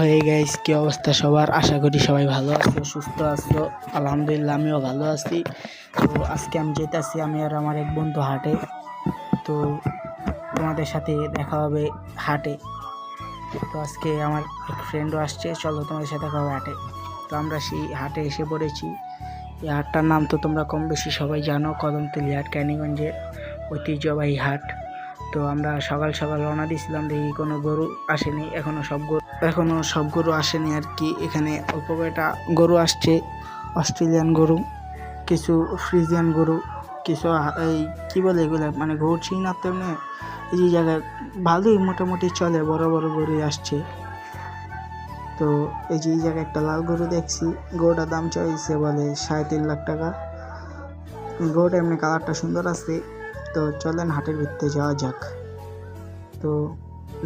Hey guys, কি অবস্থা সবার? আশা করি সবাই ভালো আছো, সুস্থ আছো। আলহামদুলিল্লাহ আমিও ভালো আছি। তো আজকে আমি যেতেছি, আমি আর আমার এক বন্ধু হাটে। তো তোমাদের সাথে দেখা হবে হাটে। তো আজকে আমার এক ফ্রেন্ডও আসছে, চলো তোমাদের সাথে দেখা হবে হাটে। তো আমরা সেই হাটে এসে পড়েছি। এই হাটটার নাম তো তোমরা কম বেশি সবাই জানো, কদমতলী হাট, ক্যানিগঞ্জের ঐতিহ্যবাহী হাট। তো আমরা সকাল সকাল রওনা দিয়েছিলাম, দেখি কোনো গরু আসেনি, এখনো সব গরু আসেনি আর কি। এখানে অল্প কয়েকটা গরু আসছে, অস্ট্রেলিয়ান গরু, কিছু ফ্রিজিয়ান গরু, কিছু এই কি বলে এগুলো, মানে ঘুরছি না তেমনি এই জায়গায় ভালোই মোটামুটি চলে, বড় বড় গরু আসছে। তো এই যে এই জায়গায় একটা লাল গরু দেখছি, গরুটার দাম চাইছে বলে 3.5 লাখ টাকা। গরুটা এমনি কালারটা সুন্দর আছে। তো চলেন হাটের ভিতরে যাওয়া যাক। তো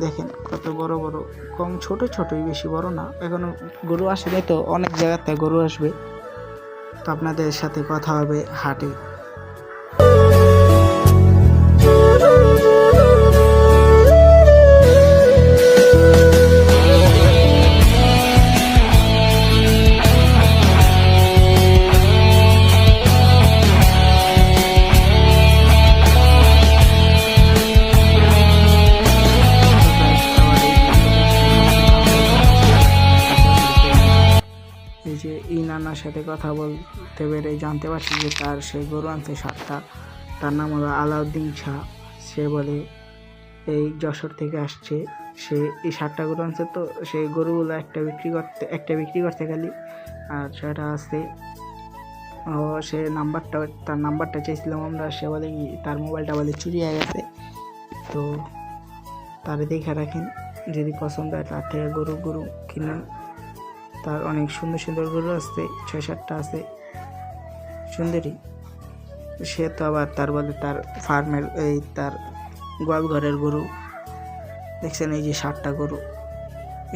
দেখেন কত বড় বড়, কম ছোট ছোটই, বেশি বড় না। এখনো গরু আসবে, তো অনেক জায়গাতে গরু আসবে। তো আপনাদের সাথে কথা হবে হাটে। এই যে এই নানার সাথে কথা বলতে পেরে জানতে পারছি যে তার সেই গরু আনছে 7টা। তার নাম হলো আলাউদ্দিন শাহ। সে বলে এই যশোর থেকে আসছে। সে এই 7টা গরু আনছে। তো সেই গরুগুলো একটা বিক্রি করতে গেলি, আর 6টা আছে। ও সে তার নাম্বারটা চাইছিলাম আমরা। সে বলে কি তার মোবাইলটা বলে চুরি হয়ে গেছে। তো তার দেখে রাখেন, যদি পছন্দ হয় তার থেকে গরু কিনেন। তার অনেক সুন্দর সুন্দর গরু আছে, 6-7টা আছে সুন্দরী। সে তো আবার তার বলে তার ফার্মের, এই তার গোয়াল ঘরের গরু দেখছেন, এই যে 7টা গরু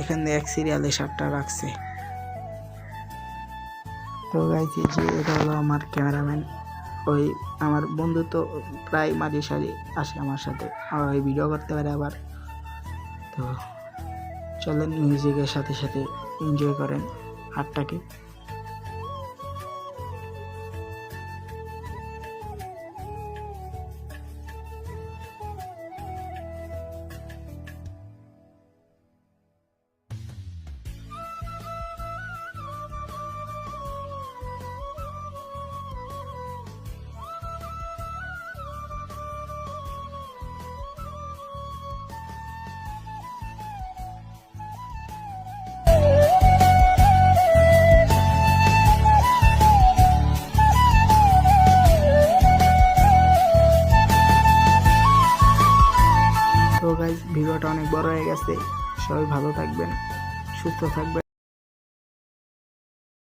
এখানে এক সিরিয়ালে 7টা রাখছে। তো গাইজ, এই যে এটা হলো আমার ক্যামেরাম্যান। ওই আমার বন্ধু তো প্রায় মাঝে সাঝে আসে আমার সাথে, ওই ভিডিও করতে পারে আবার। তো চলেন মিউজিকের সাথে সাথে এনজয় করেন হাটটাকে। তো গাইজ, ভিডিওটা অনেক বড় হয়ে গেছে। সবাই ভালো থাকবেন, সুস্থ থাকবেন।